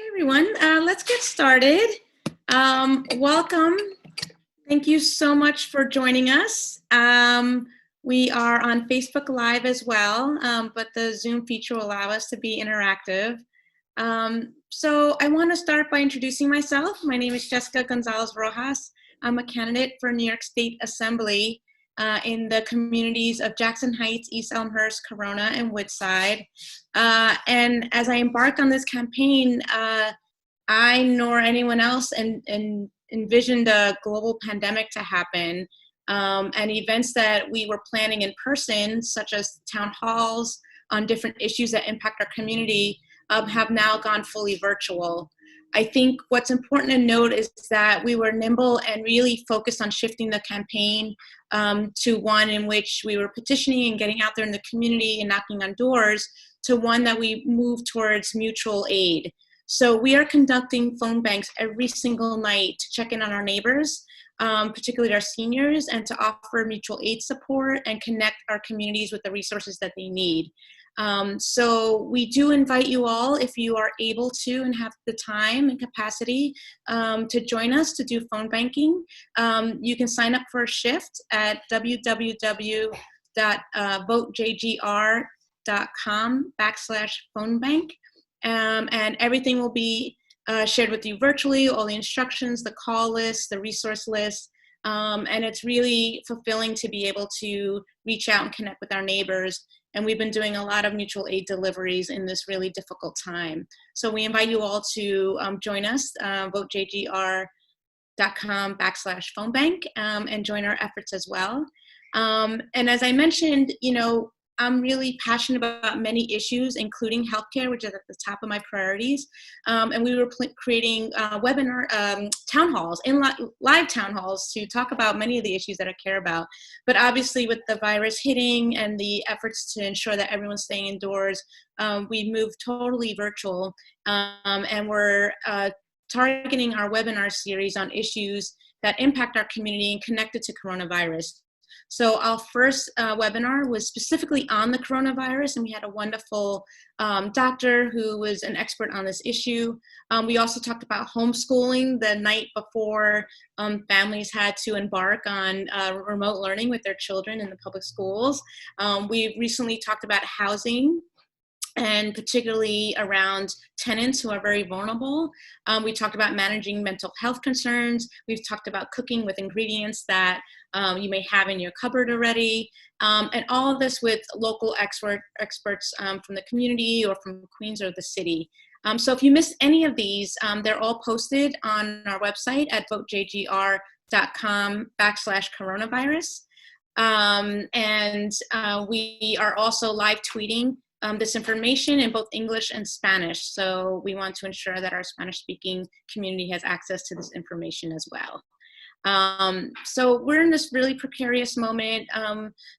Okay, everyone, let's get started. Welcome. Thank you so much for joining us. We are on Facebook Live as well, but the Zoom feature will allow us to be interactive. So I want to start by introducing myself. My name is Jessica Gonzalez-Rojas. I'm a candidate for New York State Assembly in the communities of Jackson Heights, East Elmhurst, Corona, and Woodside. And as I embark on this campaign, I nor anyone else envisioned a global pandemic to happen, and events that we were planning in person, such as town halls on different issues that impact our community, have now gone fully virtual. I think what's important to note is that we were nimble and really focused on shifting the campaign to one in which we were petitioning and getting out there in the community and knocking on doors, to one that we moved towards mutual aid. So we are conducting phone banks every single night to check in on our neighbors, particularly our seniors, and to offer mutual aid support and connect our communities with the resources that they need. So we do invite you all, if you are able to and have the time and capacity, to join us to do phone banking. You can sign up for a shift at www.votejgr.com/phone bank. And everything will be shared with you virtually, all the instructions, the call list, the resource list. And it's really fulfilling to be able to reach out and connect with our neighbors. And we've been doing a lot of mutual aid deliveries in this really difficult time. So we invite you all to join us, votejgr.com/phone bank, and join our efforts as well. And as I mentioned, I'm really passionate about many issues, including healthcare, which is at the top of my priorities. And we were creating webinar town halls, live town halls, to talk about many of the issues that I care about. But obviously, with the virus hitting and the efforts to ensure that everyone's staying indoors, we moved totally virtual. And we're targeting our webinar series on issues that impact our community and connected to coronavirus. So our first webinar was specifically on the coronavirus, and we had a wonderful doctor who was an expert on this issue. We also talked about homeschooling the night before families had to embark on remote learning with their children in the public schools. We recently talked about housing, and particularly around tenants who are very vulnerable. We talked about managing mental health concerns. We've talked about cooking with ingredients that you may have in your cupboard already. And all of this with local experts from the community or from Queens or the city. So if you missed any of these, they're all posted on our website at votejgr.com/coronavirus. And we are also live tweeting this information in both English and Spanish. So we want to ensure that our Spanish-speaking community has access to this information as well. So we're in this really precarious moment.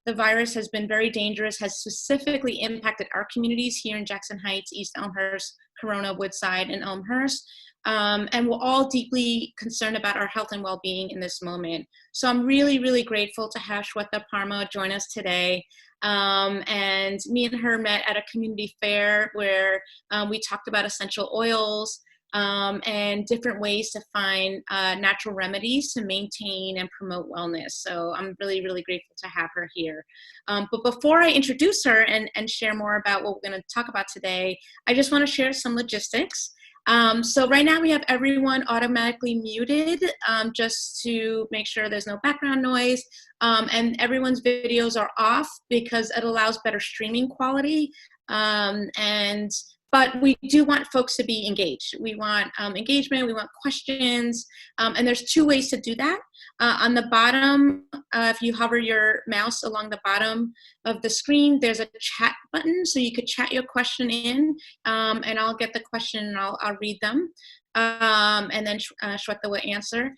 The virus has been very dangerous, has specifically impacted our communities here in Jackson Heights, East Elmhurst, Corona, Woodside, and Elmhurst. And we're all deeply concerned about our health and well-being in this moment. So I'm really, really grateful to have Shweta Parmar join us today. And me and her met at a community fair where we talked about essential oils and different ways to find natural remedies to maintain and promote wellness. So I'm really, really grateful to have her here. But before I introduce her and share more about what we're going to talk about today, I just want to share some logistics. So right now we have everyone automatically muted just to make sure there's no background noise, and everyone's videos are off because it allows better streaming quality. But we do want folks to be engaged. We want engagement, we want questions, and there's two ways to do that. On the bottom, if you hover your mouse along the bottom of the screen, there's a chat button, so you could chat your question in, and I'll get the question and I'll read them, and then Shweta will answer.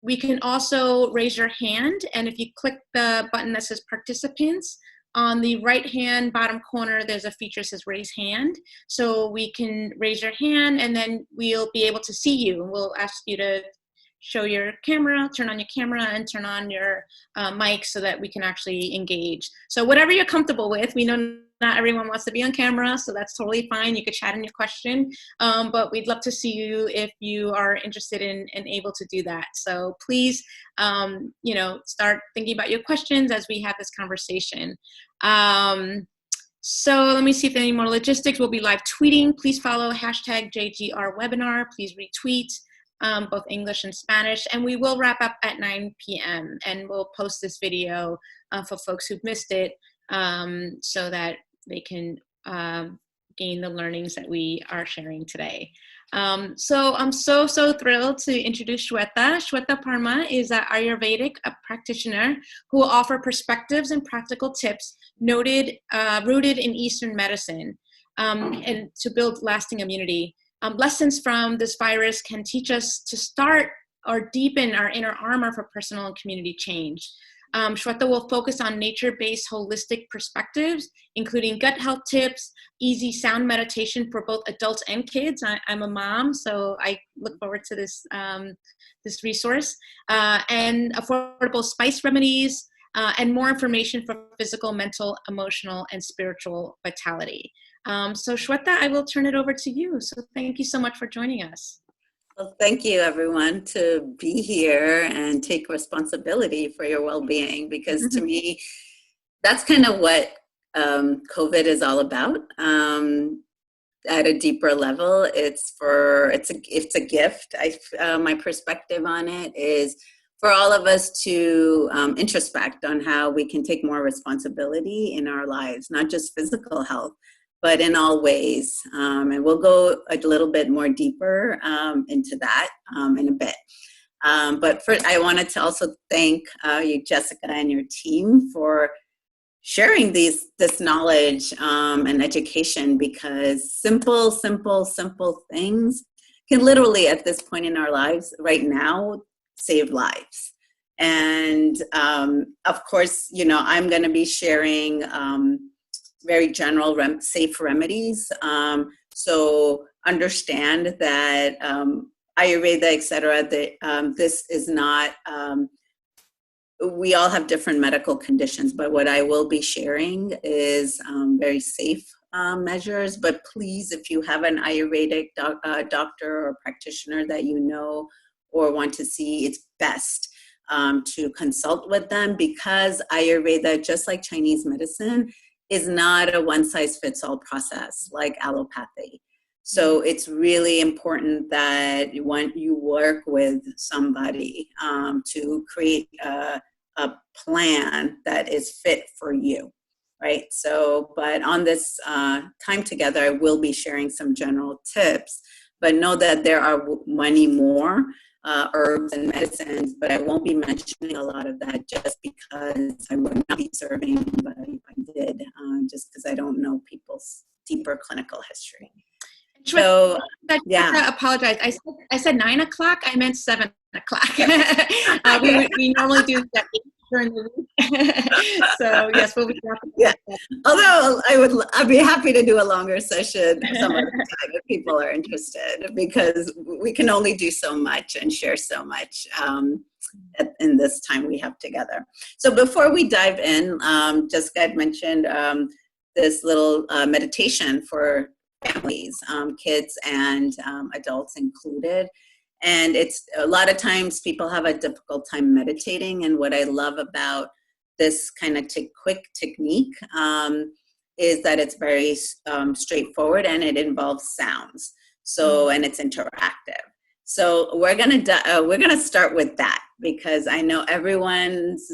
We can also raise your hand, and if you click the button that says participants, on the right-hand bottom corner, there's a feature that says raise hand. So we can raise your hand, and then we'll be able to see you. We'll ask you to show your camera, turn on your camera, and turn on your mic so that we can actually engage. So whatever you're comfortable with, we know not everyone wants to be on camera, so that's totally fine. You could chat in your question, but we'd love to see you if you are interested in and able to do that. So please, start thinking about your questions as we have this conversation. So let me see if any more logistics. We'll be live tweeting. Please follow hashtag JGRwebinar. Please retweet both English and Spanish. And we will wrap up at 9 p.m. And we'll post this video for folks who've missed it so that they can gain the learnings that we are sharing today. So I'm so thrilled to introduce Shweta. Shweta Parmar is an Ayurvedic practitioner who will offer perspectives and practical tips rooted in Eastern medicine and to build lasting immunity. Lessons from this virus can teach us to start or deepen our inner armor for personal and community change. Shweta will focus on nature-based holistic perspectives, including gut health tips, easy sound meditation for both adults and kids. I'm a mom, so I look forward to this, this resource, and affordable spice remedies, and more information for physical, mental, emotional, and spiritual vitality. So Shweta, I will turn it over to you. So thank you so much for joining us. Well, thank you, everyone, to be here and take responsibility for your well-being, because to me, that's kind of what COVID is all about. At a deeper level, it's a gift. My perspective on it is for all of us to introspect on how we can take more responsibility in our lives, not just physical health, but in all ways. And we'll go a little bit more deeper into that in a bit. But first, I wanted to also thank you, Jessica, and your team for sharing this knowledge and education, because simple things can literally, at this point in our lives right now, save lives. And of course, I'm going to be sharing very general safe remedies. So understand that Ayurveda, etc. This is not, we all have different medical conditions, but what I will be sharing is very safe measures. But please, if you have an Ayurvedic doctor or practitioner that you know or want to see, it's best to consult with them, because Ayurveda, just like Chinese medicine, is not a one-size-fits-all process like allopathy. So it's really important that when you work with somebody to create a plan that is fit for you, right? So, but on this time together, I will be sharing some general tips, but know that there are many more herbs and medicines, but I won't be mentioning a lot of that just because I would not be serving anybody if I did, just because I don't know people's deeper clinical history. So, yeah. I apologize. I said 9 o'clock. I meant 7 o'clock. we normally do that during the week. So yes, we'll be happy. Yeah. Although I'd be happy to do a longer session some other time if people are interested, because we can only do so much and share so much in this time we have together. So before we dive in, Jessica had mentioned this little meditation for families, kids and adults included. And it's a lot of times people have a difficult time meditating. And what I love about this kind of quick technique is that it's very straightforward, and it involves sounds. So, and it's interactive. So we're gonna start with that, because I know everyone's,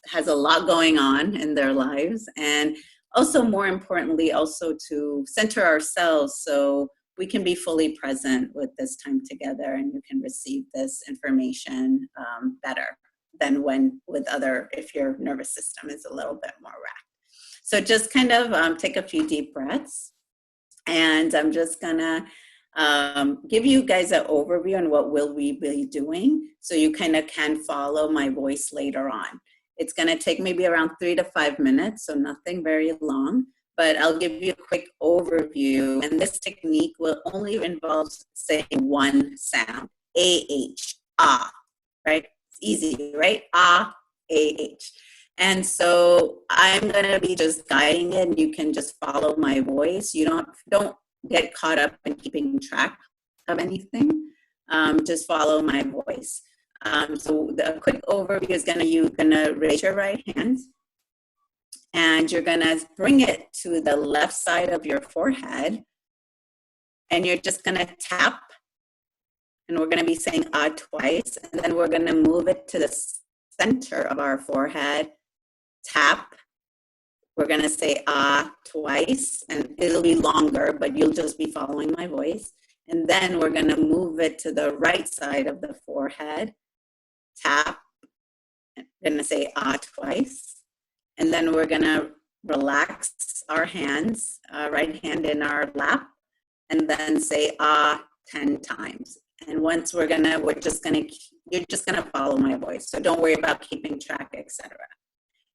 has a lot going on in their lives, and also more importantly, also to center ourselves so we can be fully present with this time together, and you can receive this information better than if your nervous system is a little bit more racked. So just kind of take a few deep breaths, and I'm just gonna give you guys an overview on what will we be doing, so you kind of can follow my voice later on. It's gonna take maybe around 3 to 5 minutes, so nothing very long. But I'll give you a quick overview, and this technique will only involve saying one sound, A-H, ah, right? It's easy, right? Ah, A-H. And so I'm going to be just guiding it. You can just follow my voice. You don't get caught up in keeping track of anything. Just follow my voice. So the quick overview is you're gonna raise your right hand, and you're gonna bring it to the left side of your forehead, and you're just gonna tap, and we're gonna be saying ah twice, and then we're gonna move it to the center of our forehead, tap. We're gonna say ah twice, and it'll be longer, but you'll just be following my voice. And then we're gonna move it to the right side of the forehead, tap, gonna say ah twice, and then we're gonna relax our hands, right hand in our lap, and then say ah 10 times. And once you're just gonna follow my voice. So don't worry about keeping track, etc.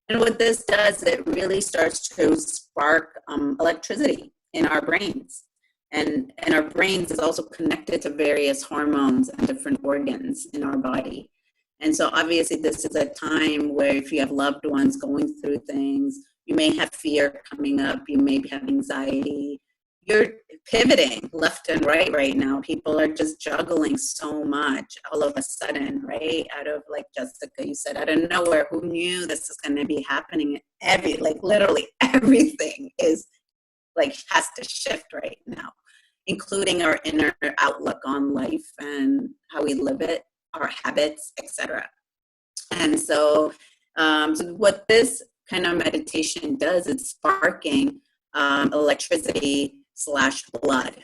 And what this does, it really starts to spark electricity in our brains. And our brains is also connected to various hormones and different organs in our body. And so obviously this is a time where if you have loved ones going through things, you may have fear coming up, you may have anxiety. You're pivoting left and right now. People are just juggling so much all of a sudden, right? Out of, like Jessica, you said, out of nowhere, who knew this is going to be happening? Literally everything is has to shift right now, including our inner outlook on life and how we live it, our habits, etc. And so what this kind of meditation does, it's sparking electricity / blood,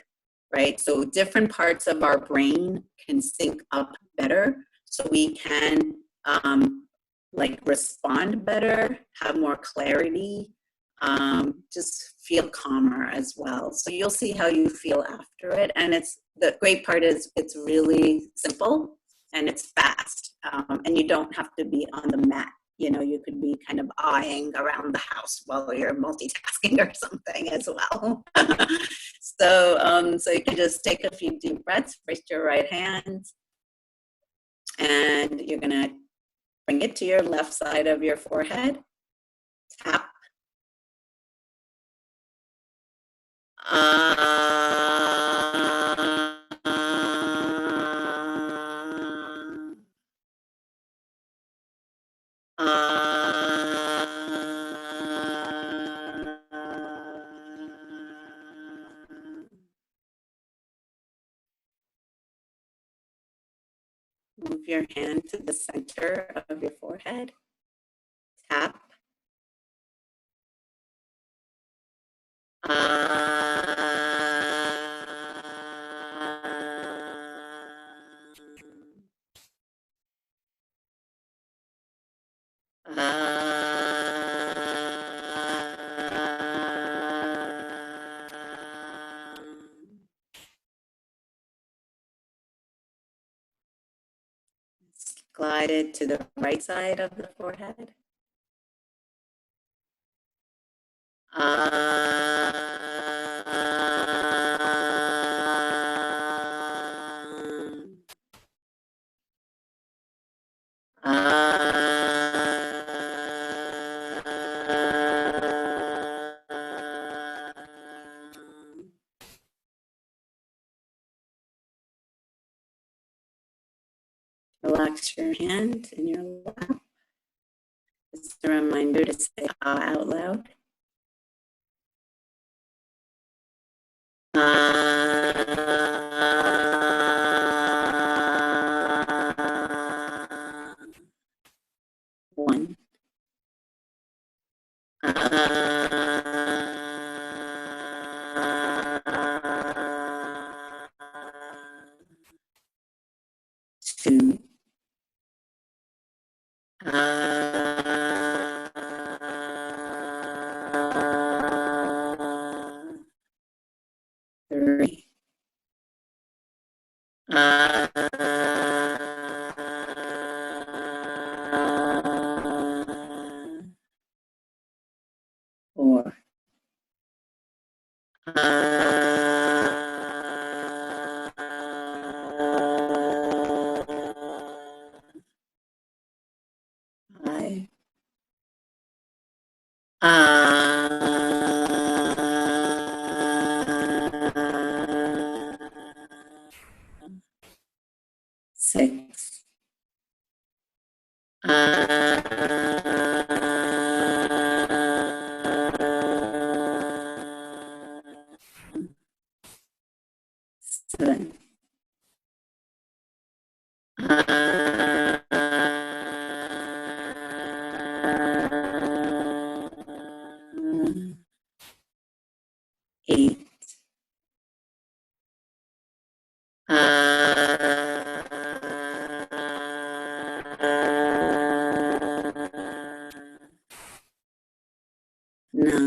right? So different parts of our brain can sync up better, so we can respond better, have more clarity, just feel calmer as well. So you'll see how you feel after it. And the great part is it's really simple and it's fast, and you don't have to be on the mat. You could be kind of eyeing around the house while you're multitasking or something as well. So you can just take a few deep breaths, raise your right hand, and you're gonna bring it to your left side of your forehead, tap. Move your hand to the center of your forehead, tap. Glide it to the right side of the forehead. Relax your hand in your lap. It's a reminder to say ah out loud. One. Two. Three. 4. 6, 7, 8, 9,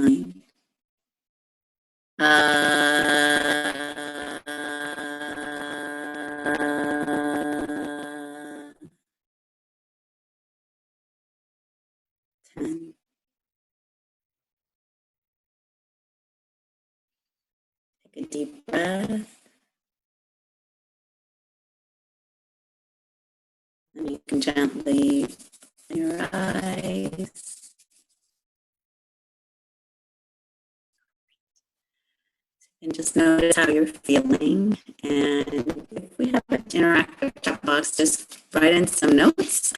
10. Take a deep breath. And you can gently open your eyes. And just notice how you're feeling. And if we have an interactive chat box, just write in some notes.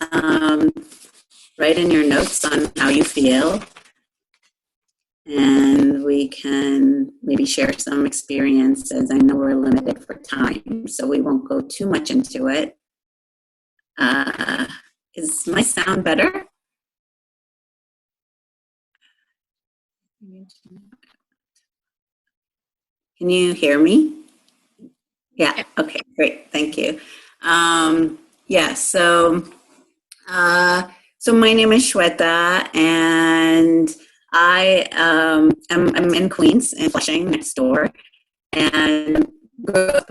Write in your notes on how you feel. And we can maybe share some experiences. I know we're limited for time, so we won't go too much into it. Is my sound better? Can you hear me? Yeah, okay, great, thank you. Yeah, so my name is Shweta, and I'm in Queens, in Flushing, next door, and grew up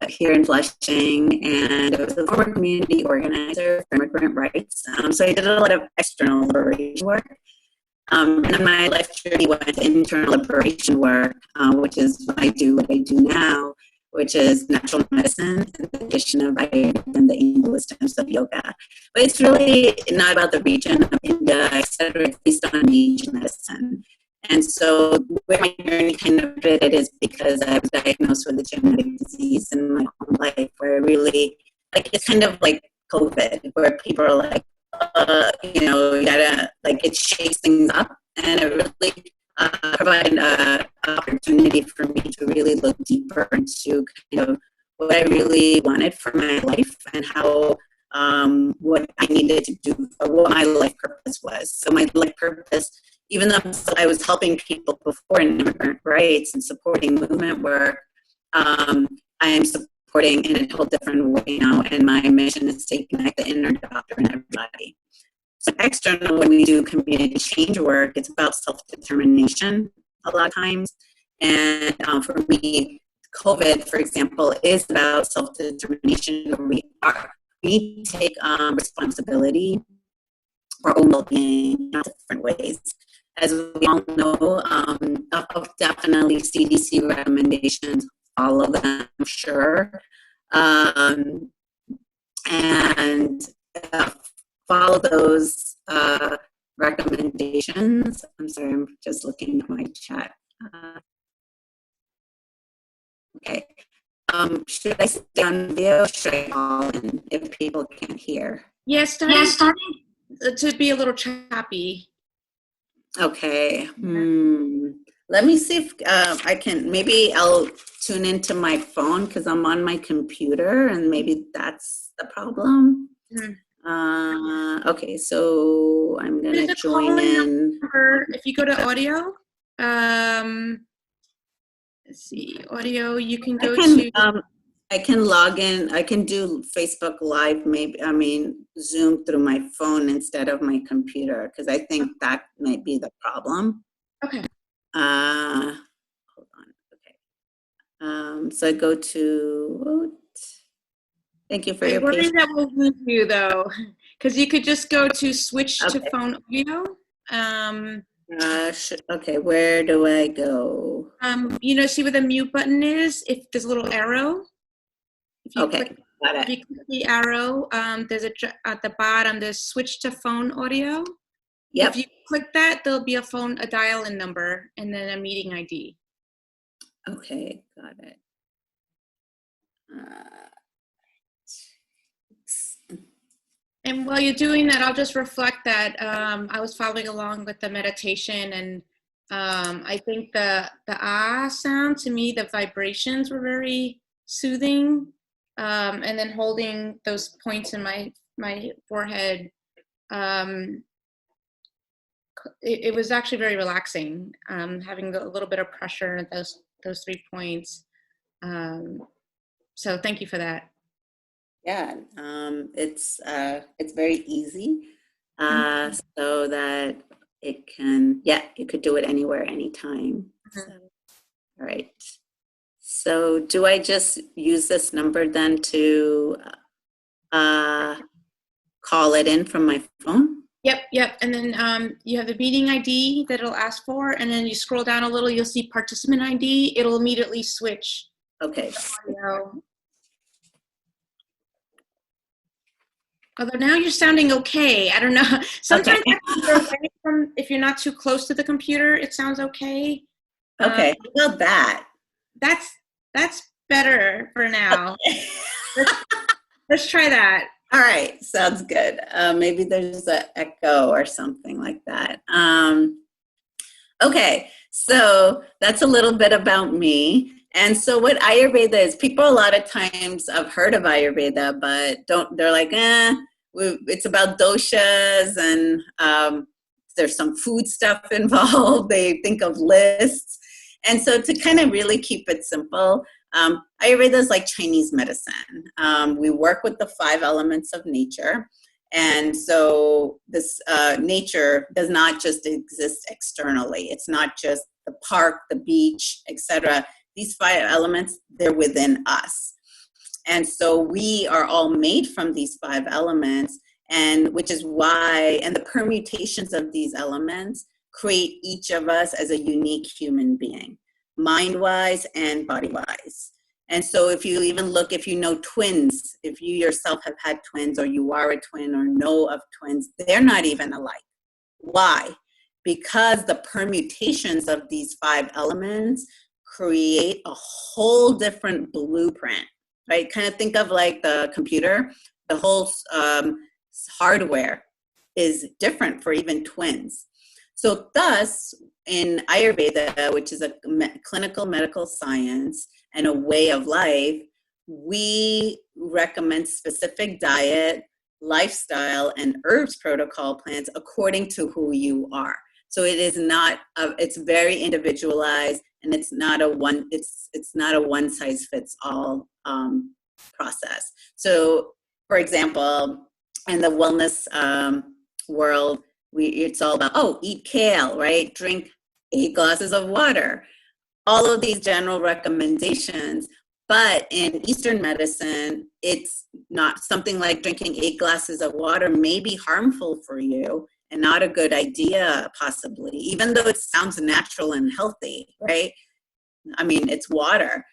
here in Flushing, and I was a former community organizer for immigrant rights. So I did a lot of external liberation work. And my life journey went internal liberation work, which is what I do now, which is natural medicine and the addition of Ayurveda and the English terms of yoga. But it's really not about the region of India, etc. It's based on Asian medicine. And so where my journey kind of fitted is because I was diagnosed with a genetic disease in my own life, where I really, like, it's kind of like COVID, where people are like, you gotta, like, it shakes things up, and it really provided an opportunity for me to really look deeper into kind of what I really wanted for my life and how what I needed to do, or what my life purpose was. So my life purpose, even though I was helping people before in immigrant rights and supporting movement work, I am supporting in a whole different way now, and my mission is to connect the inner doctor and everybody. So external, when we do community change work, it's about self-determination a lot of times. And for me, COVID, for example, is about self-determination, where we take responsibility for our own well-being in different ways. As we all know, definitely CDC recommendations, all of them, I'm sure. And follow those recommendations. I'm sorry, I'm just looking at my chat. Okay. Should I stay on video? Or should I call in if people can't hear? Yes, starting to be a little choppy. Okay. Let me see if I can, maybe I'll tune into my phone because I'm on my computer, and maybe that's the problem. Okay, so I'm going to join in. If you go to audio, let's see, audio, you can go to. I can log in. I can do Facebook Live, Zoom through my phone instead of my computer, because I think that might be the problem. Okay. Hold on. Okay. So I go to. Thank you for your patience. That will lose you though, because you could just go to switch to phone audio. Okay, where do I go? See where the mute button is? If there's a little arrow. If you click the arrow, there's at the bottom, there's switch to phone audio. Yep. If you click that, there'll be a dial-in number and then a meeting ID. Okay, got it. And while you're doing that, I'll just reflect that I was following along with the meditation, and I think the ah sound, to me, the vibrations were very soothing, and then holding those points in my forehead, um, it was actually very relaxing, having a little bit of pressure at those 3 points. So thank you for that. Yeah, it's very easy, so that it can, you could do it anywhere, anytime. So, all right. So do I just use this number then to call it in from my phone? Yep. And then you have the meeting ID that it'll ask for, and then you scroll down a little, you'll see participant ID. It'll immediately switch. Okay. Although now you're sounding okay. I don't know. Sometimes if you're not too close to the computer, it sounds okay. Okay. How about that? That's better for now. Let's try that. All right, sounds good. Maybe there's an echo or something like that. Okay, so that's a little bit about me. And so what Ayurveda is, people a lot of times have heard of Ayurveda, but they're like, it's about doshas, and there's some food stuff involved. They think of lists. And so to kind of really keep it simple, Ayurveda is like Chinese medicine. We work with the 5 elements of nature. And so this nature does not just exist externally. It's not just the park, the beach, etc. These 5 elements, they're within us. And so we are all made from these 5 elements, and which is why, and the permutations of these elements create each of us as a unique human being, mind-wise and body-wise. And so if you even look, if you know twins, if you yourself have had twins, or you are a twin or know of twins, they're not even alike. Why? Because the permutations of these 5 elements create a whole different blueprint, right? Kind of think of like the computer, the whole hardware is different for even twins. So thus, in Ayurveda, which is a clinical medical science and a way of life, we recommend specific diet, lifestyle, and herbs protocol plans according to who you are. So it is not, it's very individualized, and it's not a one size fits all process. So, for example, in the wellness world, it's all about, eat kale, right? Drink 8 glasses of water. All of these general recommendations. But in Eastern medicine, it's not something like drinking 8 glasses of water may be harmful for you and not a good idea, possibly, even though it sounds natural and healthy, right? I mean, it's water.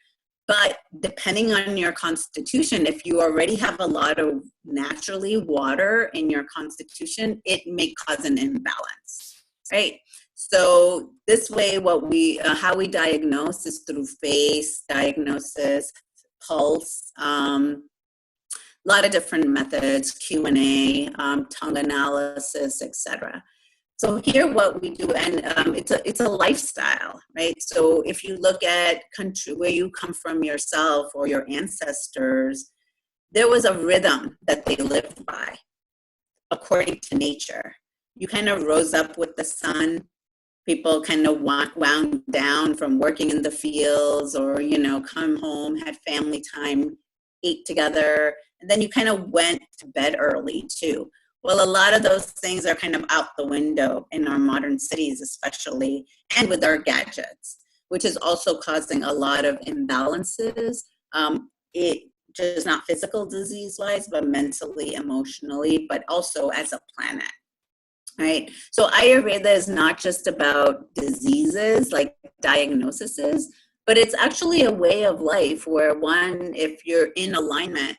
But depending on your constitution, if you already have a lot of naturally water in your constitution, it may cause an imbalance, right? So this way, how we diagnose is through face diagnosis, pulse, a lot of different methods, Q&A, tongue analysis, etc. So here what we do, and it's a lifestyle, right? So if you look at country where you come from yourself or your ancestors, there was a rhythm that they lived by according to nature. You kind of rose up with the sun. People kind of wound down from working in the fields, or, come home, had family time, ate together, and then you kind of went to bed early too. Well, a lot of those things are kind of out the window in our modern cities, especially, and with our gadgets, which is also causing a lot of imbalances. It just not physical disease-wise, but mentally, emotionally, but also as a planet, right? So Ayurveda is not just about diseases, like diagnoses, but it's actually a way of life where if you're in alignment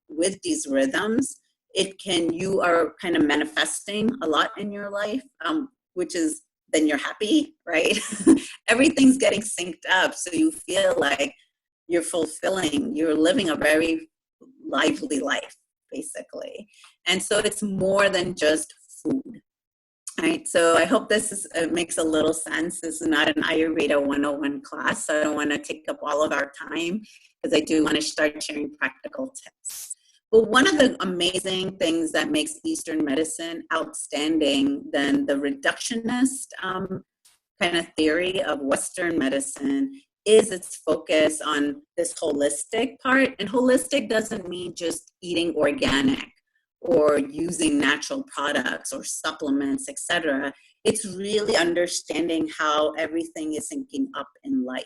with these rhythms, you are kind of manifesting a lot in your life, which is, then you're happy, right? Everything's getting synced up, so you feel like you're living a very lively life, basically. And so it's more than just food. Right, so I hope this makes a little sense. This is not an Ayurveda 101 class, so I don't want to take up all of our time because I do want to start sharing practical tips. But one of the amazing things that makes Eastern medicine outstanding than the reductionist kind of theory of Western medicine is its focus on this holistic part. And holistic doesn't mean just eating organic or using natural products or supplements, etc. It's really understanding how everything is syncing up in life.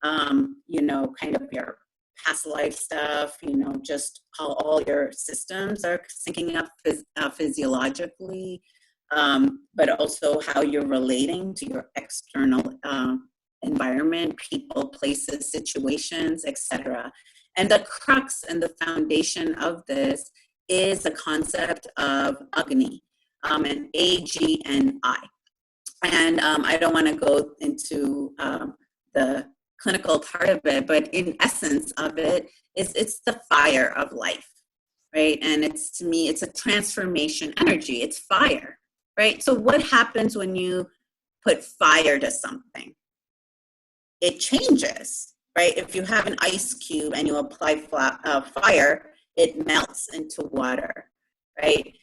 Kind of your past life stuff, just how all your systems are syncing up physiologically, but also how you're relating to your external environment, people, places, situations, etc. And the crux and the foundation of this is the concept of Agni, and A-G-N-I. And I don't want to go into the clinical part of it, but in essence of it, it's the fire of life, right? And to me, it's a transformation energy. It's fire, right? So what happens when you put fire to something? It changes, right? If you have an ice cube and you apply fire, it melts into water, right?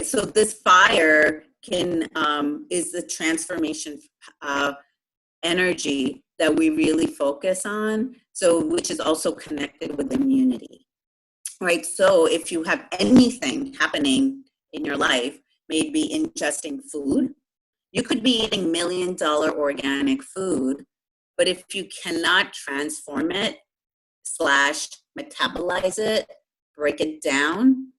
So this fire is the transformation energy that we really focus on, which is also connected with immunity, right? So if you have anything happening in your life, maybe ingesting food, you could be eating $1 million organic food, but if you cannot transform it, /metabolize it, break it down,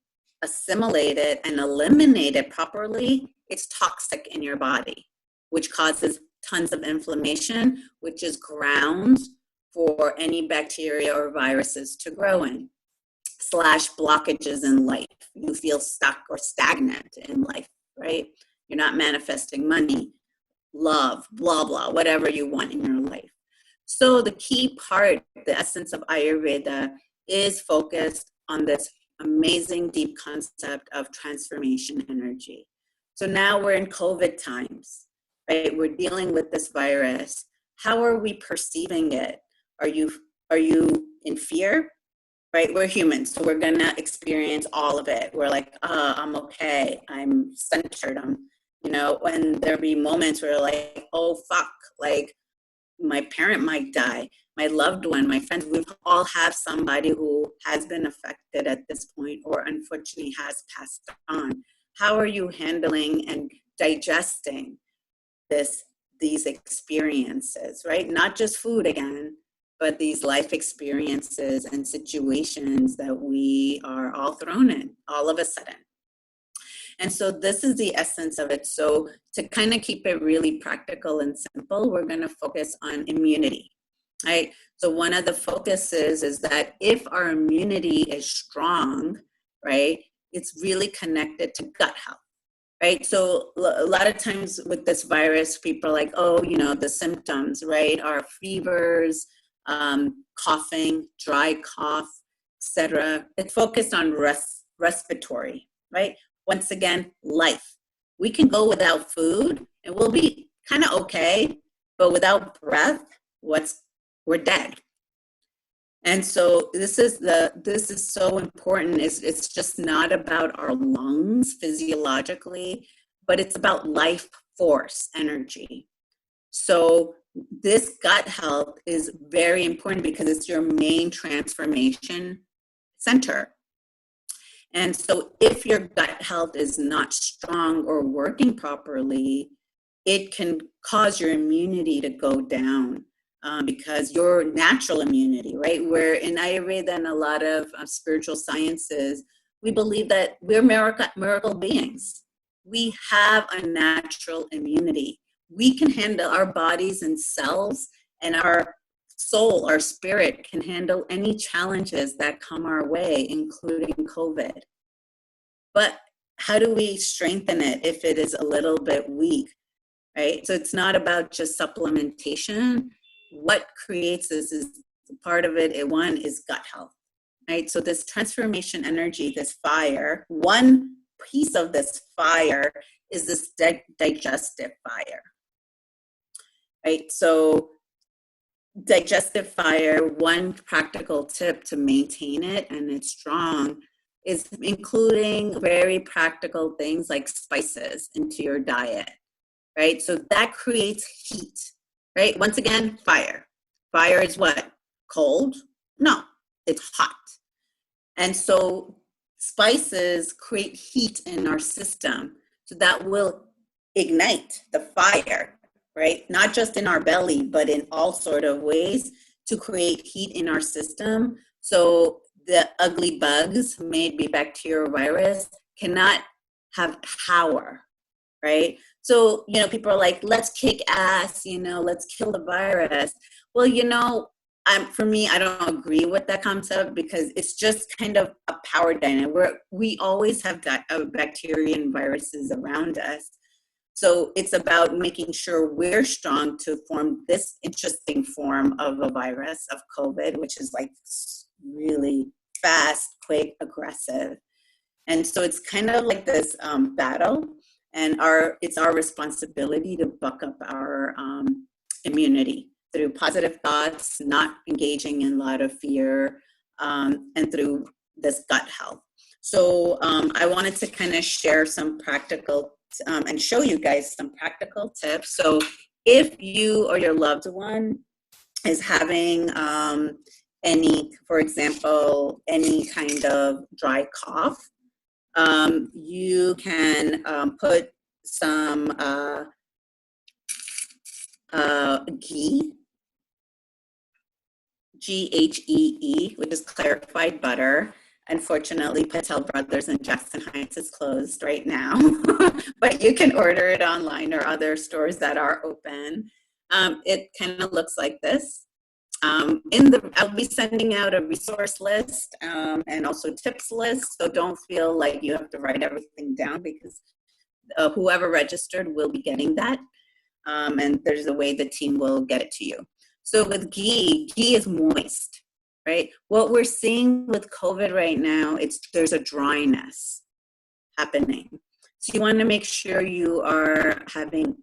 assimilate it, and eliminate it properly, it's toxic in your body, which causes tons of inflammation, which is grounds for any bacteria or viruses to grow in, /blockages in life. You feel stuck or stagnant in life, right? You're not manifesting money, love, blah, blah, whatever you want in your life. So the key part, the essence of Ayurveda, is focused on this amazing deep concept of transformation energy. So now we're in COVID times, right? We're dealing with this virus. How are we perceiving it? Are you in fear? Right? We're humans, so we're gonna experience all of it. We're like, I'm okay, I'm centered, when there be moments where like, oh fuck, like my parent might die, my loved one, my friends, we all have somebody who has been affected at this point or unfortunately has passed on. How are you handling and digesting these experiences, right? Not just food again, but these life experiences and situations that we are all thrown in all of a sudden. And so this is the essence of it. So to kind of keep it really practical and simple, we're going to focus on immunity, right? So one of the focuses is that if our immunity is strong, right, it's really connected to gut health, right? So a lot of times with this virus, people are like, oh, the symptoms, right, are fevers, coughing, dry cough, etc. It's focused on respiratory, right? Once again, life. We can go without food and we'll be kind of okay, but without breath, we're dead. And so this is so important. It's just not about our lungs physiologically, but it's about life force energy. So this gut health is very important because it's your main transformation center. And so if your gut health is not strong or working properly, it can cause your immunity to go down because your natural immunity, right? Where in Ayurveda and a lot of spiritual sciences, we believe that we're miracle beings. We have a natural immunity. We can handle our bodies and cells, and our soul, our spirit can handle any challenges that come our way, including COVID. But how do we strengthen it if it is a little bit weak, right? So it's not about just supplementation. What creates this is part of it. One is gut health. right? So this transformation energy, this fire, one piece of this fire is this digestive fire, right? So digestive fire, one practical tip to maintain it and it's strong is including very practical things like spices into your diet, right? So that creates heat, right? Once again, fire. Fire is what? Cold? No, it's hot. And so spices create heat in our system. So that will ignite the fire, right? Not just in our belly, but in all sort of ways to create heat in our system. So the ugly bugs, maybe bacteria or virus, cannot have power, right? So, people are like, let's kick ass, let's kill the virus. Well, for me, I don't agree with that concept because it's just kind of a power dynamic. We always have bacteria and viruses around us. So it's about making sure we're strong to form this interesting form of a virus of COVID, which is like really fast, quick, aggressive. And so it's kind of like this battle, and it's our responsibility to buck up our immunity through positive thoughts, not engaging in a lot of fear, and through this gut health. So I wanted to kind of share some practical and show you guys some practical tips. So if you or your loved one is having for example, any kind of dry cough, you can put some ghee, Ghee, which is clarified butter. Unfortunately, Patel Brothers in Jackson Heights is closed right now, but you can order it online or other stores that are open. It kind of looks like this. I'll be sending out a resource list and also tips list, so don't feel like you have to write everything down because whoever registered will be getting that, and there's a way the team will get it to you. So with ghee is moist, right? What we're seeing with COVID right now, there's a dryness happening. So you want to make sure you are having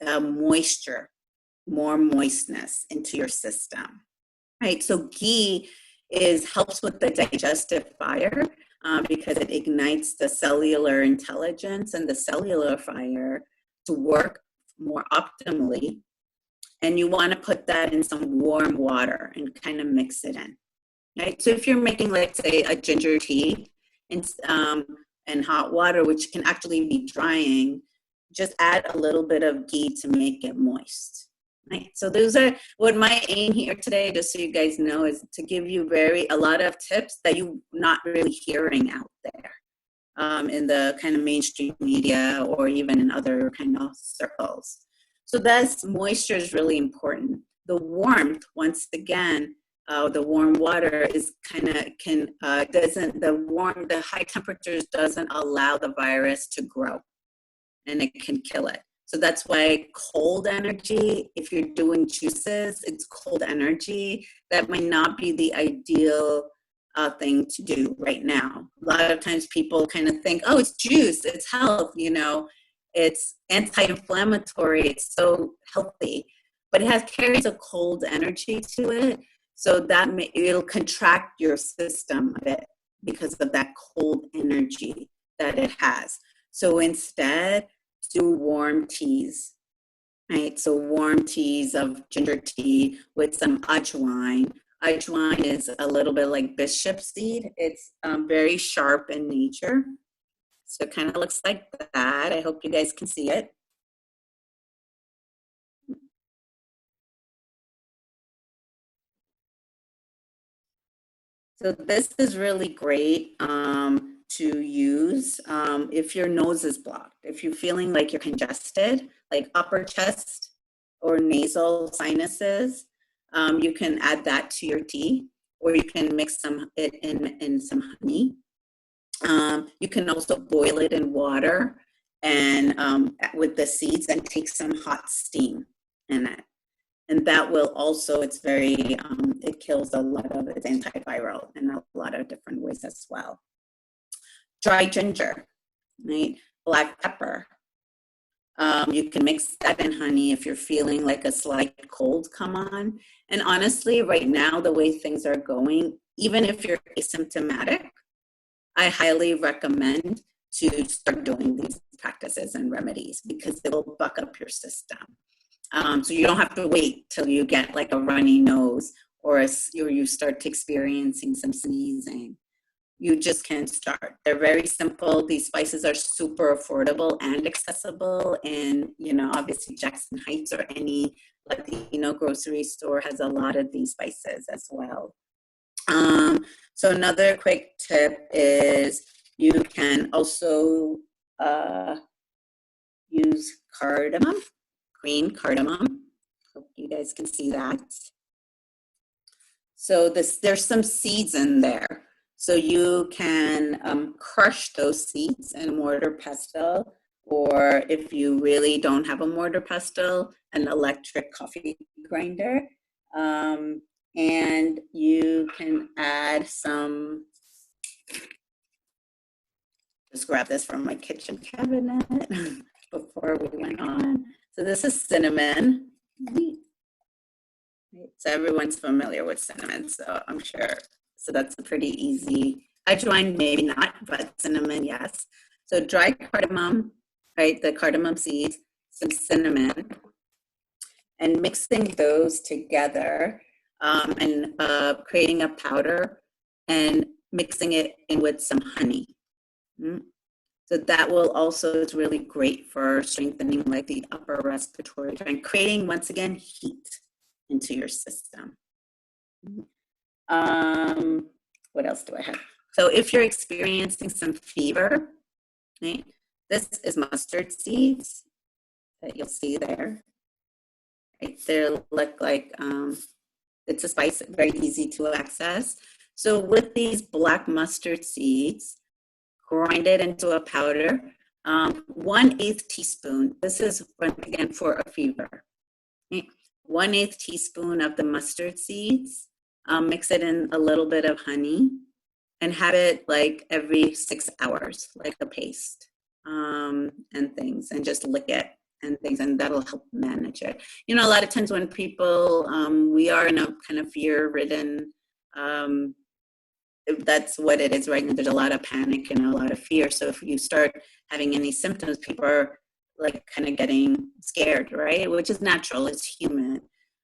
moisture, more moistness into your system, right? So ghee helps with the digestive fire because it ignites the cellular intelligence and the cellular fire to work more optimally. And you want to put that in some warm water and kind of mix it in, right? So if you're making, let's say, a ginger tea and hot water, which can actually be drying, just add a little bit of ghee to make it moist, right? So those are what my aim here today, just so you guys know, is to give you a lot of tips that you're not really hearing out there in the kind of mainstream media or even in other kind of circles. So moisture is really important. The warmth, once again, the warm water is the high temperatures doesn't allow the virus to grow and it can kill it. So that's why cold energy, if you're doing juices, it's cold energy. That might not be the ideal thing to do right now. A lot of times people kind of think, oh, it's juice, it's health, it's anti-inflammatory, it's so healthy, but it carries a cold energy to it. So that it'll contract your system a bit because of that cold energy that it has. So instead, do warm teas, right? So warm teas of ginger tea with some ajwain. Ajwain is a little bit like bishop seed. It's very sharp in nature. So it kind of looks like that. I hope you guys can see it. So this is really great to use if your nose is blocked. If you're feeling like you're congested, like upper chest or nasal sinuses, you can add that to your tea, or you can mix it in some honey. You can also boil it in water and with the seeds and take some hot steam in it. And that will also, it's very, it kills a lot of, it's antiviral in a lot of different ways as well. Dry ginger, right? Black pepper. You can mix that in honey if you're feeling like a slight cold come on. And honestly, right now, the way things are going, even if you're asymptomatic, I highly recommend to start doing these practices and remedies because it will buck up your system. So you don't have to wait till you get like a runny nose or you start experiencing some sneezing. You just can start. They're very simple. These spices are super affordable and accessible. And, you know, obviously Jackson Heights or any Latino grocery store has a lot of these spices as well. So another quick tip is you can also use cardamom, green cardamom. Hope you guys can see that. So there's some seeds in there. So you can crush those seeds in mortar pestle, or if you really don't have a mortar pestle, an electric coffee grinder. And you can add some, just grab this from my kitchen cabinet before we went on. So this is cinnamon. So everyone's familiar with cinnamon, so I'm sure. So that's a pretty easy. Ajwain, maybe not, but cinnamon, yes. So dry cardamom, right? The cardamom seeds, some cinnamon, and mixing those together and creating a powder and mixing it in with some honey. So that will also is really great for strengthening like the upper respiratory tract and creating, once again, heat into your system. What else do I have? So if you're experiencing some fever, right, this is mustard seeds that you'll see there. Right, they look like, it's a spice, very easy to access. So with these black mustard seeds, grind it into a powder, 1/8 teaspoon. This is, again, for a fever. Okay. 1/8 teaspoon of the mustard seeds, mix it in a little bit of honey, and have it like every 6 hours, like a paste, and things, and just lick it and things, and that'll help manage it. You know, a lot of times when people, we are in a kind of fear-ridden, that's what it is right now. There's a lot of panic and a lot of fear. So if you start having any symptoms, people are like kind of getting scared, right? Which is natural, it's human.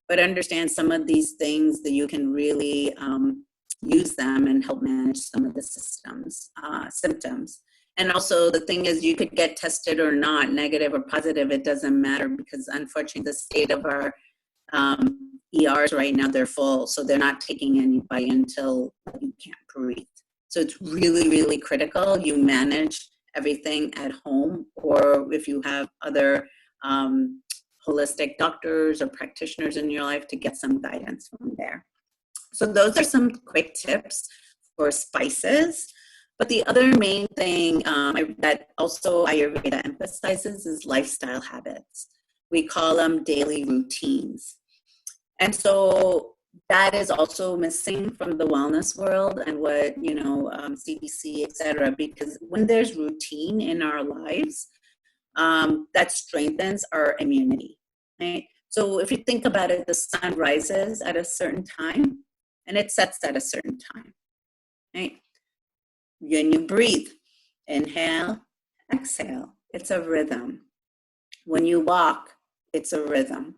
But understand some of these things that you can really use them and help manage some of the symptoms. And also the thing is, you could get tested or not, negative or positive, it doesn't matter, because unfortunately the state of our ERs right now, they're full, so they're not taking anybody until you can't breathe. So it's really, really critical you manage everything at home, or if you have other holistic doctors or practitioners in your life, to get some guidance from there. So those are some quick tips for spices. But the other main thing that also Ayurveda emphasizes is lifestyle habits. We call them daily routines. And so that is also missing from the wellness world and what, you know, CDC, et cetera, because when there's routine in our lives, that strengthens our immunity, right? So if you think about it, the sun rises at a certain time and it sets at a certain time, right? When you breathe, inhale, exhale, it's a rhythm. When you walk, it's a rhythm.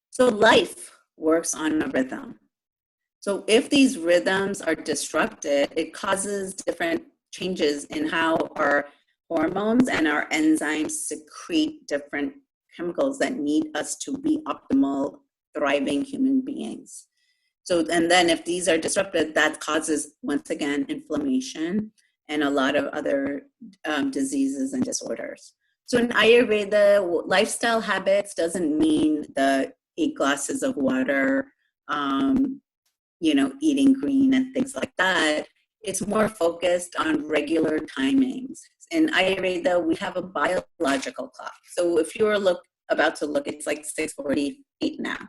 So life works on a rhythm. So if these rhythms are disrupted, it causes different changes in how our hormones and our enzymes secrete different chemicals that need us to be optimal, thriving human beings. So, and then if these are disrupted, that causes, once again, inflammation and a lot of other diseases and disorders. So in Ayurveda, lifestyle habits doesn't mean the 8 glasses of water, you know, eating green and things like that. It's more focused on regular timings. In Ayurveda, we have a biological clock. So if you're about to look, it's like 6:48 now.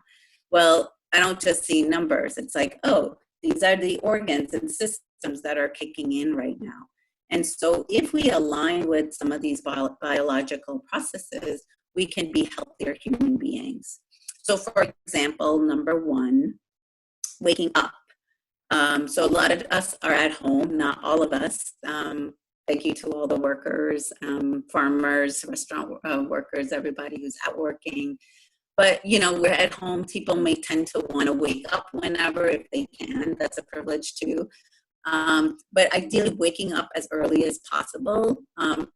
Well, I don't just see numbers. It's like, oh, these are the organs and systems that are kicking in right now. And so if we align with some of these biological processes, we can be healthier human beings. So for example, number one, waking up. So a lot of us are at home, not all of us. Thank you to all the workers, farmers, restaurant workers, everybody who's out working. But, you know, we're at home. People may tend to want to wake up whenever if they can. That's a privilege too. But ideally, waking up as early as possible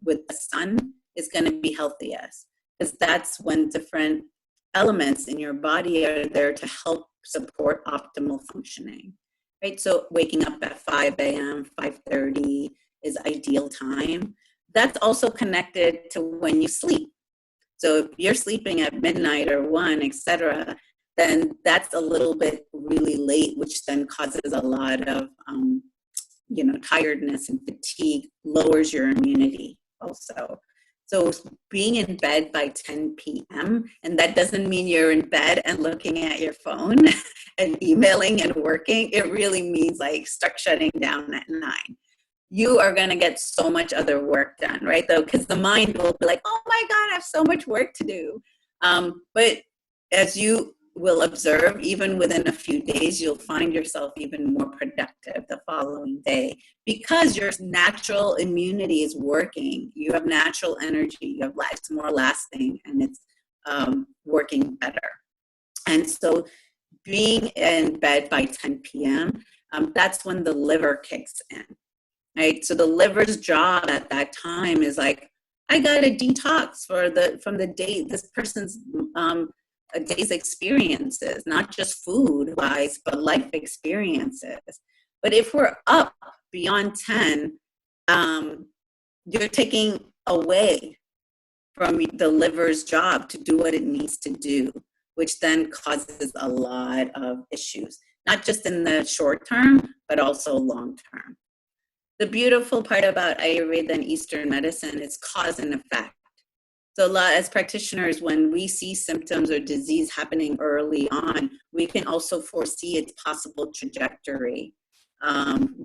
with the sun is going to be healthiest, because that's when different elements in your body are there to help support optimal functioning, right? So waking up at 5 a.m., 5:30 is ideal time. That's also connected to when you sleep. So if you're sleeping at midnight or 1, etc., then that's a little bit really late, which then causes a lot of tiredness and fatigue, lowers your immunity also. So being in bed by 10 p.m., and that doesn't mean you're in bed and looking at your phone and emailing and working. It really means like start shutting down at 9. You are going to get so much other work done, right? Though, because the mind will be like, oh my God, I have so much work to do. But as you will observe, even within a few days, you'll find yourself even more productive the following day, because your natural immunity is working. You have natural energy, you have it's more lasting, and it's working better. And so being in bed by 10 p.m., that's when the liver kicks in, right? So the liver's job at that time is like, I got to detox from the day, this person's a day's experiences, not just food wise, but life experiences. But if we're up beyond 10, you're taking away from the liver's job to do what it needs to do, which then causes a lot of issues, not just in the short term, but also long term. The beautiful part about Ayurveda and Eastern medicine is cause and effect. So a lot as practitioners, when we see symptoms or disease happening early on, we can also foresee its possible trajectory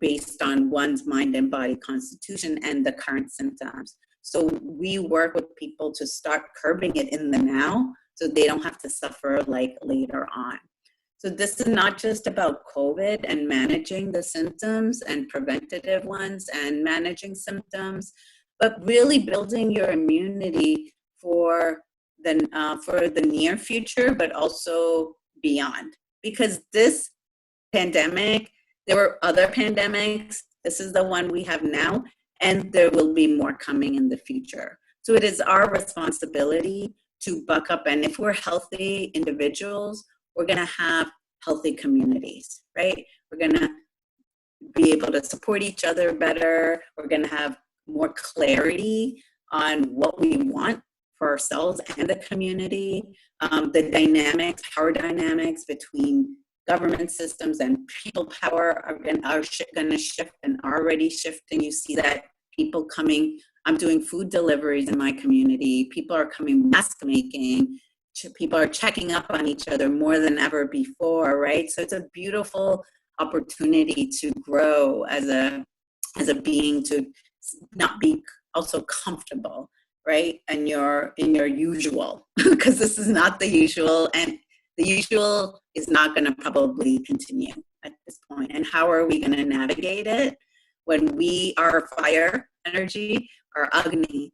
based on one's mind and body constitution and the current symptoms. So we work with people to start curbing it in the now so they don't have to suffer like later on. So this is not just about COVID and managing the symptoms and preventative ones and managing symptoms, but really building your immunity for the near future, but also beyond. Because this pandemic, there were other pandemics. This is the one we have now, and there will be more coming in the future. So it is our responsibility to buck up. And if we're healthy individuals, we're going to have healthy communities, right? We're going to be able to support each other better. We're going to have more clarity on what we want for ourselves and the community. The dynamics, power dynamics between government systems and people power are going to shift and already shifting. You see that people coming, I'm doing food deliveries in my community. People are coming mask making. People are checking up on each other more than ever before, right? So it's a beautiful opportunity to grow as a being, to not be also comfortable, right? And in your usual, because this is not the usual, and the usual is not going to probably continue at this point. And how are we going to navigate it when we are fire energy, our Agni,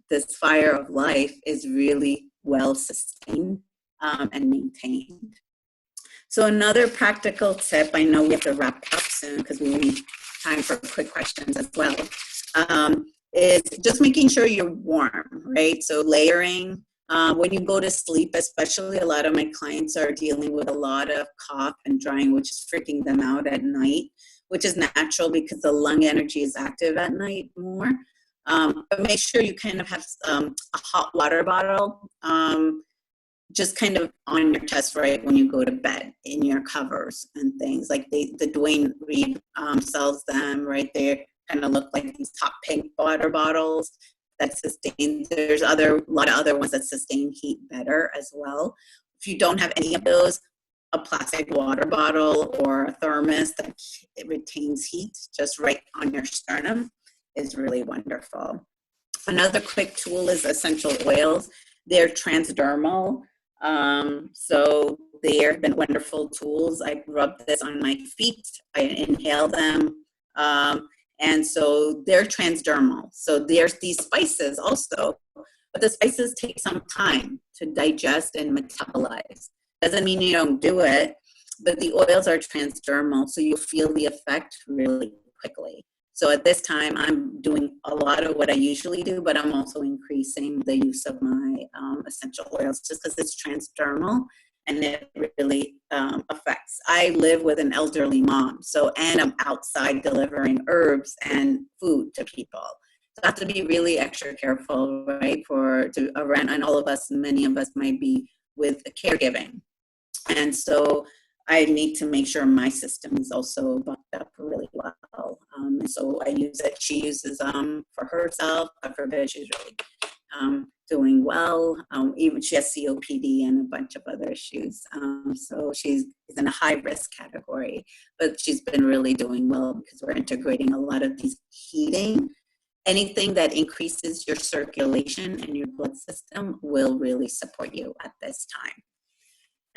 this fire of life is really well sustained and maintained. So another practical tip, I know we have to wrap up soon because we need time for quick questions as well, is just making sure you're warm, right? So layering, when you go to sleep, especially a lot of my clients are dealing with a lot of cough and drying, which is freaking them out at night, which is natural because the lung energy is active at night more. But make sure you kind of have a hot water bottle just kind of on your chest, right, when you go to bed, in your covers and things. Like the Dwayne Reed sells them, right? They kind of look like these hot pink water bottles that sustain. There's a lot of other ones that sustain heat better as well. If you don't have any of those, a plastic water bottle or a thermos that it retains heat just right on your sternum is really wonderful. Another quick tool is essential oils. They're transdermal, so they have been wonderful tools. I rub this on my feet, I inhale them, and so they're transdermal. So there's these spices also, but the spices take some time to digest and metabolize. Doesn't mean you don't do it, but the oils are transdermal, so you'll feel the effect really quickly. So at this time, I'm doing a lot of what I usually do, but I'm also increasing the use of my essential oils just because it's transdermal and it really affects. I live with an elderly mom, and I'm outside delivering herbs and food to people. So I have to be really extra careful, right, and all of us, many of us might be with caregiving. And so I need to make sure my system is also bucked up really well. And so I use it. She uses for herself. God forbid, she's really doing well. Even she has COPD and a bunch of other issues. So she's in a high risk category, but she's been really doing well because we're integrating a lot of these heating. Anything that increases your circulation and your blood system will really support you at this time.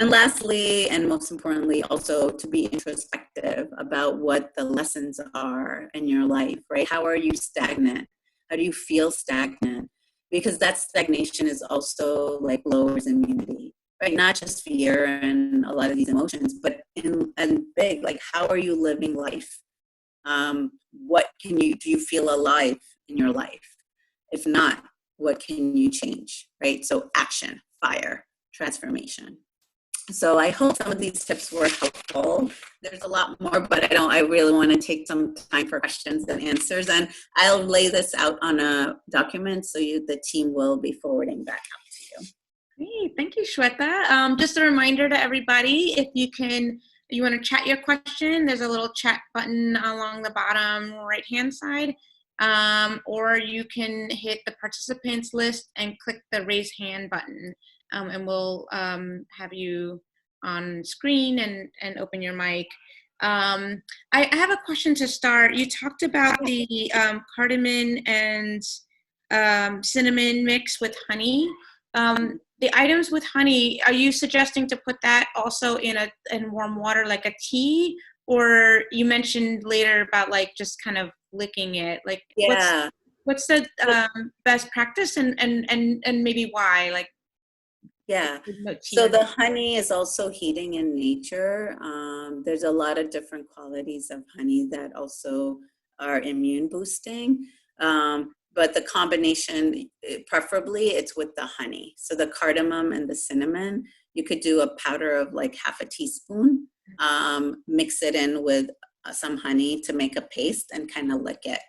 And lastly, and most importantly, also to be introspective about what the lessons are in your life, right? How are you stagnant? How do you feel stagnant? Because that stagnation is also like lowers immunity, right? Not just fear and a lot of these emotions, but and big, like how are you living life? Do you feel alive in your life? If not, what can you change, right? So action, fire, transformation. So I hope some of these tips were helpful. There's a lot more, but I really want to take some time for questions and answers. And I'll lay this out on a document so the team will be forwarding back out to you. Great, thank you, Shweta. Just a reminder to everybody, if you want to chat your question, there's a little chat button along the bottom right-hand side, or you can hit the participants list and click the raise hand button. And we'll have you on screen and open your mic. I have a question to start. You talked about the cardamom and cinnamon mix with honey. The items with honey, are you suggesting to put that also in warm water like a tea? Or you mentioned later about like just kind of licking it. Like yeah. What's the best practice and maybe why? Like, yeah. So the honey is also heating in nature. There's a lot of different qualities of honey that also are immune boosting. But the combination, preferably, it's with the honey. So the cardamom and the cinnamon, you could do a powder of like half a teaspoon, mix it in with some honey to make a paste and kind of lick it.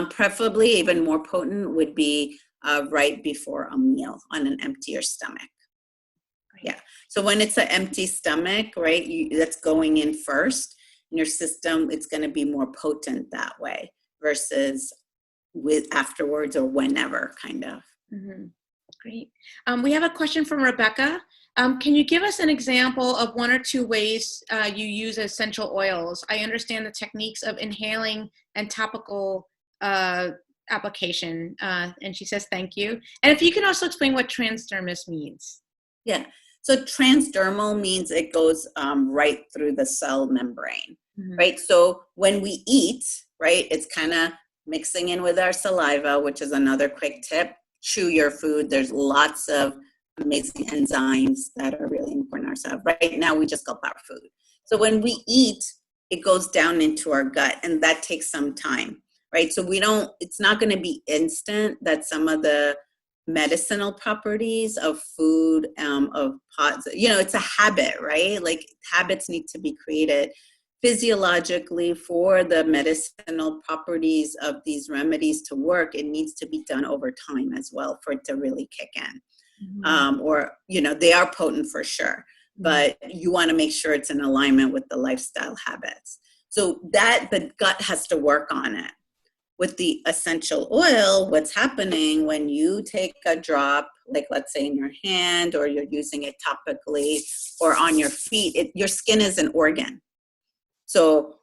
Preferably, even more potent would be right before a meal on an emptier stomach. Yeah. So when it's an empty stomach, right, that's going in first in your system, it's going to be more potent that way versus with afterwards or whenever, kind of. Mm-hmm. Great. We have a question from Rebecca. Can you give us an example of one or two ways you use essential oils? I understand the techniques of inhaling and topical application. And she says, thank you. And if you can also explain what transdermis means. Yeah. So transdermal means it goes right through the cell membrane, right? So when we eat, right, it's kind of mixing in with our saliva, which is another quick tip. Chew your food. There's lots of amazing enzymes that are really important in ourselves. Right now, we just gulp our food. So when we eat, it goes down into our gut, and that takes some time, right? So it's not going to be instant that some of the medicinal properties of food, of pots, it's a habit, right? Like habits need to be created physiologically for the medicinal properties of these remedies to work. It needs to be done over time as well for it to really kick in. They are potent for sure, but you want to make sure it's in alignment with the lifestyle habits. So the gut has to work on it. with the essential oil, what's happening when you take a drop, like let's say in your hand, or you're using it topically, or on your feet, your skin is an organ. So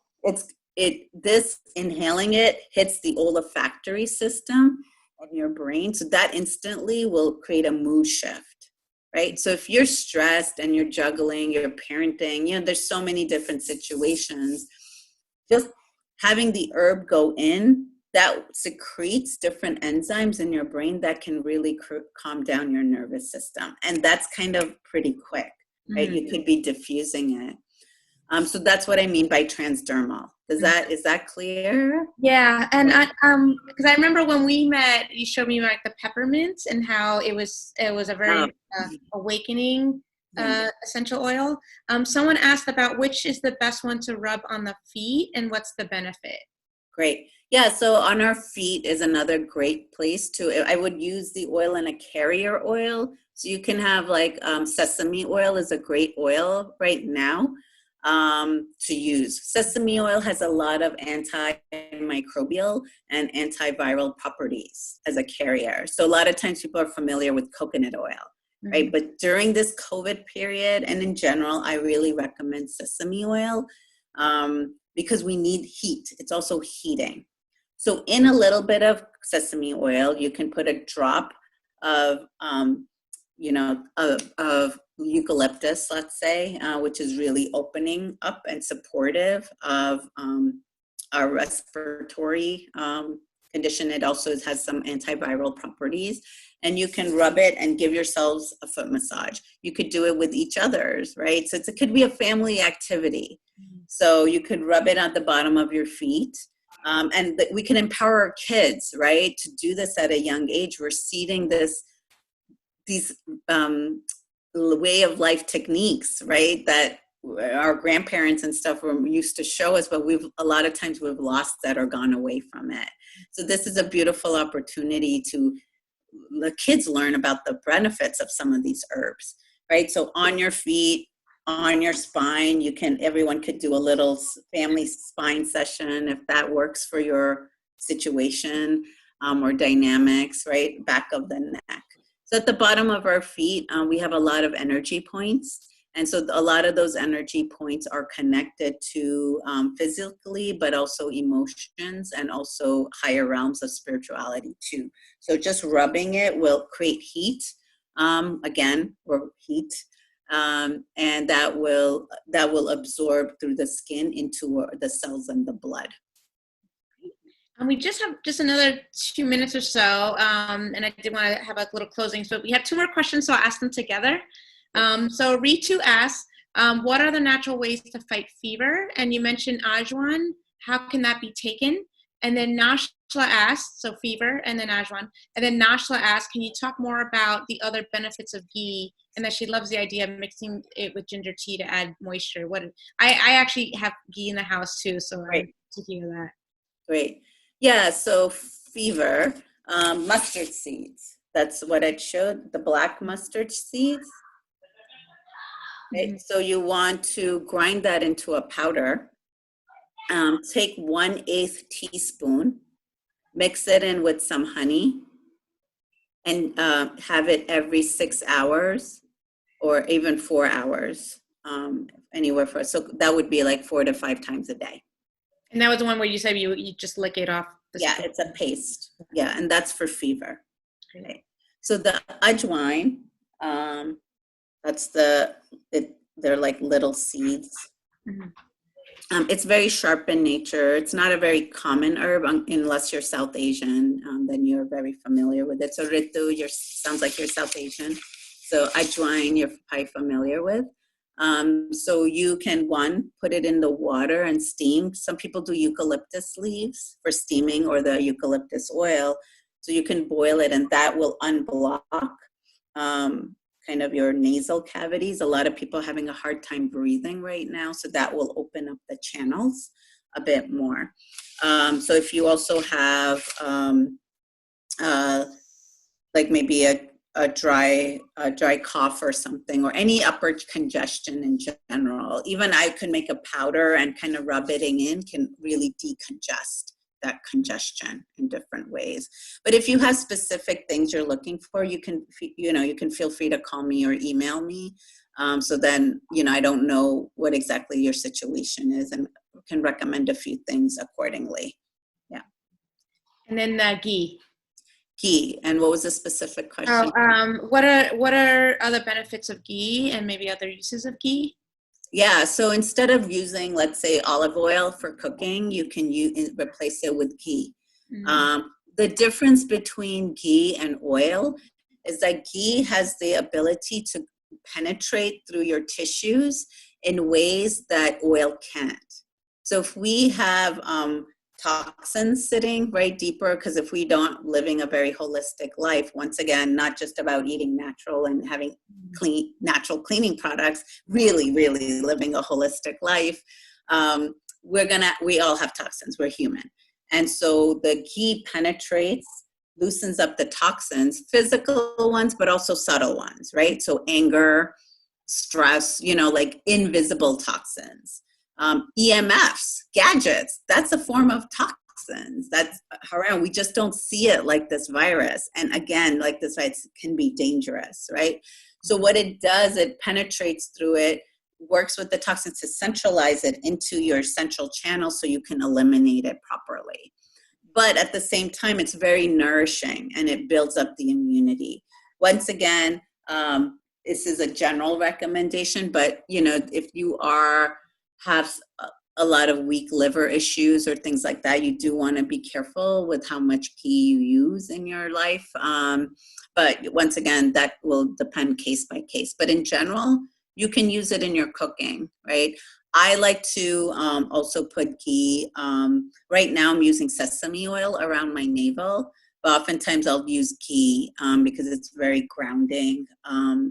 this inhaling it hits the olfactory system in your brain. So that instantly will create a mood shift, right? So if you're stressed and you're juggling, you're parenting, there's so many different situations, just having the herb go in, that secretes different enzymes in your brain that can really calm down your nervous system. And that's kind of pretty quick, right? You could be diffusing it. So that's what I mean by transdermal. Is that clear? Yeah, and because I remember when we met, you showed me like the peppermint and how it was a very awakening essential oil. Someone asked about which is the best one to rub on the feet and what's the benefit. Great. Yeah, so on our feet is another great place I would use the oil in a carrier oil. So you can have like sesame oil is a great oil right now to use. Sesame oil has a lot of antimicrobial and antiviral properties as a carrier. So a lot of times people are familiar with coconut oil, right? But during this COVID period and in general, I really recommend sesame oil because we need heat. It's also heating. So in a little bit of sesame oil, you can put a drop of eucalyptus, let's say, which is really opening up and supportive of our respiratory condition. It also has some antiviral properties, and you can rub it and give yourselves a foot massage. You could do it with each other's, right? So it could be a family activity. So you could rub it at the bottom of your feet. And we can empower our kids, right, to do this at a young age. We're seeding these way of life techniques, right, that our grandparents and stuff were used to show us, but a lot of times we've lost that or gone away from it. So this is a beautiful opportunity to the kids learn about the benefits of some of these herbs, right? So on your feet, on your spine, everyone could do a little family spine session if that works for your situation or dynamics, right? Back of the neck. So at the bottom of our feet, we have a lot of energy points. And so a lot of those energy points are connected to physically, but also emotions and also higher realms of spirituality too. So just rubbing it will create heat, or heat. And that will absorb through the skin into the cells and the blood. And we just have another 2 minutes or so, and I did want to have a little closing. So we have 2 more questions, so I'll ask them together. So Ritu asks, what are the natural ways to fight fever? And you mentioned ajwan. How can that be taken? And then Nashla asks, so fever, and then ajwan. And then Nashla asks, can you talk more about the other benefits of ghee? And that she loves the idea of mixing it with ginger tea to add moisture. I actually have ghee in the house too, so Right. I like to hear that. Great. Yeah, so fever, mustard seeds. That's what I showed, the black mustard seeds. Right? So you want to grind that into a powder. Take 1/8 teaspoon, mix it in with some honey, and have it every 6 hours or even 4 hours, anywhere so that would be like 4 to 5 times a day. And that was the one where you said you just lick it off. Yeah, it's a paste. Yeah, and that's for fever. Okay. So the ajwain, they're like little seeds. It's very sharp in nature. It's not a very common herb unless you're South Asian. Then you're very familiar with it. So Ritu, sounds like you're South Asian. So ajwain, you're probably familiar with. So you can, put it in the water and steam. Some people do eucalyptus leaves for steaming or the eucalyptus oil. So you can boil it and that will unblock kind of your nasal cavities. A lot of people are having a hard time breathing right now. So that will open up the channels a bit more. So if you also have like maybe a dry cough or something, or any upper congestion in general. Even I could make a powder and kind of rub it in, can really decongest that congestion in different ways. But if you have specific things you're looking for, you can feel free to call me or email me. So then, I don't know what exactly your situation is and can recommend a few things accordingly. Yeah. And then ghee. Ghee. And what was the specific question? What are other benefits of ghee and maybe other uses of ghee? Yeah, so instead of using, let's say, olive oil for cooking, you can replace it with ghee. Mm-hmm. The difference between ghee and oil is that ghee has the ability to penetrate through your tissues in ways that oil can't. So if we have toxins sitting right deeper, because if we don't living a very holistic life, once again, not just about eating natural and having natural cleaning products, really living a holistic life, we all have toxins. We're human. And so the ghee penetrates, loosens up the toxins, physical ones, but also subtle ones, right? So anger, stress, like invisible toxins. EMFs, gadgets, that's a form of toxins. That's around. We just don't see it like this virus. And again, like this virus can be dangerous, right? So what it does, it penetrates through it, works with the toxins to centralize it into your central channel so you can eliminate it properly. But at the same time, it's very nourishing and it builds up the immunity. Once again, this is a general recommendation, but if you have a lot of weak liver issues or things like that, you do want to be careful with how much ghee you use in your life. But once again, that will depend case by case. But in general, you can use it in your cooking, right? I like to also put ghee. Right now I'm using sesame oil around my navel, but oftentimes I'll use ghee because it's very grounding.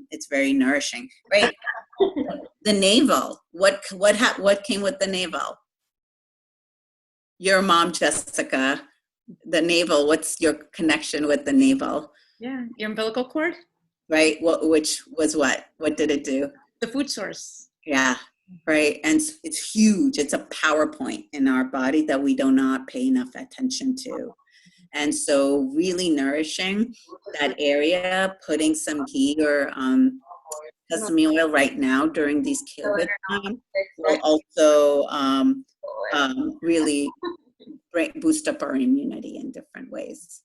It's very nourishing, right? The navel, what came with the navel? Your mom, Jessica, the navel, what's your connection with the navel? Yeah, your umbilical cord. Right, which was what? What did it do? The food source. Yeah, right, and it's huge. It's a power point in our body that we do not pay enough attention to. And so really nourishing that area, putting some ghee or sesame oil right now during these COVID times will also really boost up our immunity in different ways.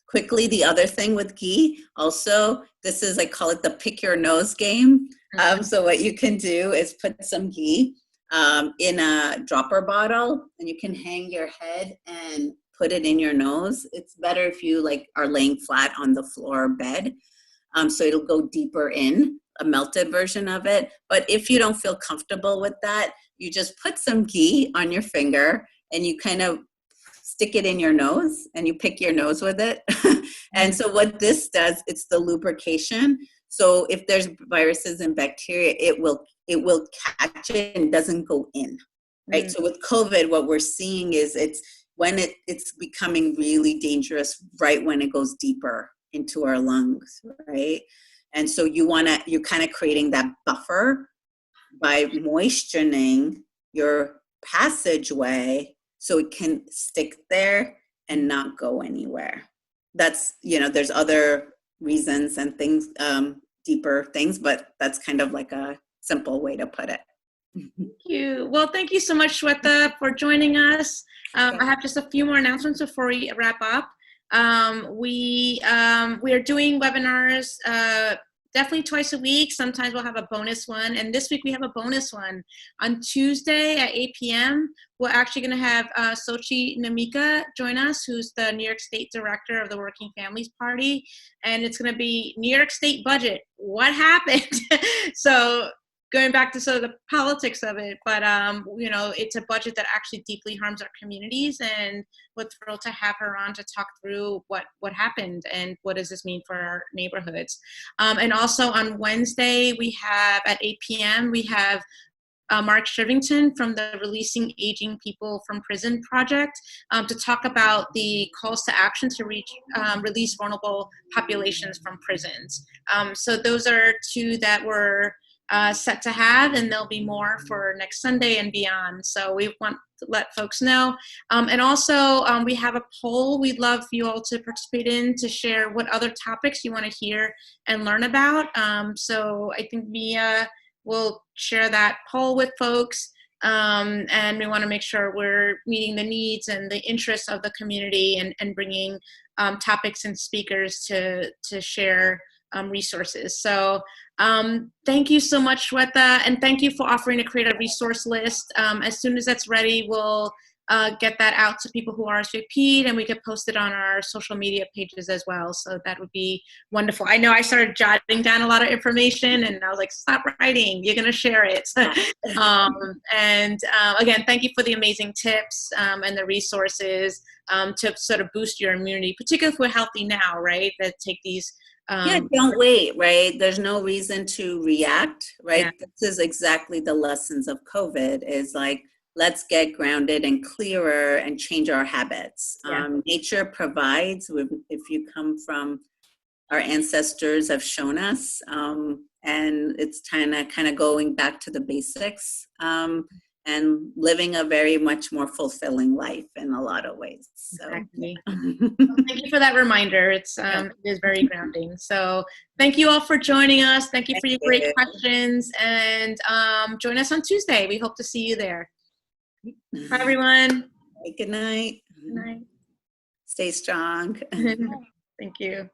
Quickly, the other thing with ghee, also, this is, I call it the pick your nose game. So what you can do is put some ghee in a dropper bottle, and you can hang your head and put it in your nose. It's better if you are laying flat on the floor bed. So it'll go deeper in, a melted version of it. But if you don't feel comfortable with that, you just put some ghee on your finger and you kind of stick it in your nose and you pick your nose with it. And so what this does, it's the lubrication. So if there's viruses and bacteria, it will catch it and doesn't go in, right? So with COVID, what we're seeing is it's becoming really dangerous right when it goes deeper into our lungs, right? And so you're kind of creating that buffer by moisturizing your passageway so it can stick there and not go anywhere. That's, there's other reasons and things, deeper things, but that's kind of like a simple way to put it. Thank you. Well, thank you so much, Shweta, for joining us. I have just a few more announcements before we wrap up. We are doing webinars definitely twice a week. Sometimes we'll have a bonus one. And this week we have a bonus one. On Tuesday at 8 p.m., we're actually going to have Sochi Namika join us, who's the New York State Director of the Working Families Party. And it's going to be New York State budget. What happened? So going back to sort of the politics of it, but it's a budget that actually deeply harms our communities, and we're thrilled to have her on to talk through what happened and what does this mean for our neighborhoods. And also on Wednesday, we have at 8 p.m., we have Mark Shrivington from the Releasing Aging People from Prison Project to talk about the calls to action to release vulnerable populations from prisons. So those are two that were set to have, and there'll be more for next Sunday and beyond. So we want to let folks know. And also, we have a poll we'd love you all to participate in, to share what other topics you want to hear and learn about. So I think Mia will share that poll with folks. And we want to make sure we're meeting the needs and the interests of the community, and bringing topics and speakers to share resources. So thank you so much, Shweta, and thank you for offering to create a resource list. As soon as that's ready, we'll get that out to people who RSVP'd, and we could post it on our social media pages as well. So that would be wonderful. I know I started jotting down a lot of information, and I was like, stop writing, you're going to share it. Again, thank you for the amazing tips and the resources to sort of boost your immunity, particularly if we're healthy now, right? That take these don't wait, right? There's no reason to react, right? Yeah. This is exactly the lessons of COVID, is like, let's get grounded and clearer and change our habits. Yeah. Nature provides, if you come from, our ancestors have shown us, and it's kind of going back to the basics, and living a very much more fulfilling life in a lot of ways. So. Exactly. Well, thank you for that reminder. It is very grounding. So thank you all for joining us. Thank you for your great questions, and join us on Tuesday. We hope to see you there. Bye, everyone. Good night. Good night. Stay strong. Thank you.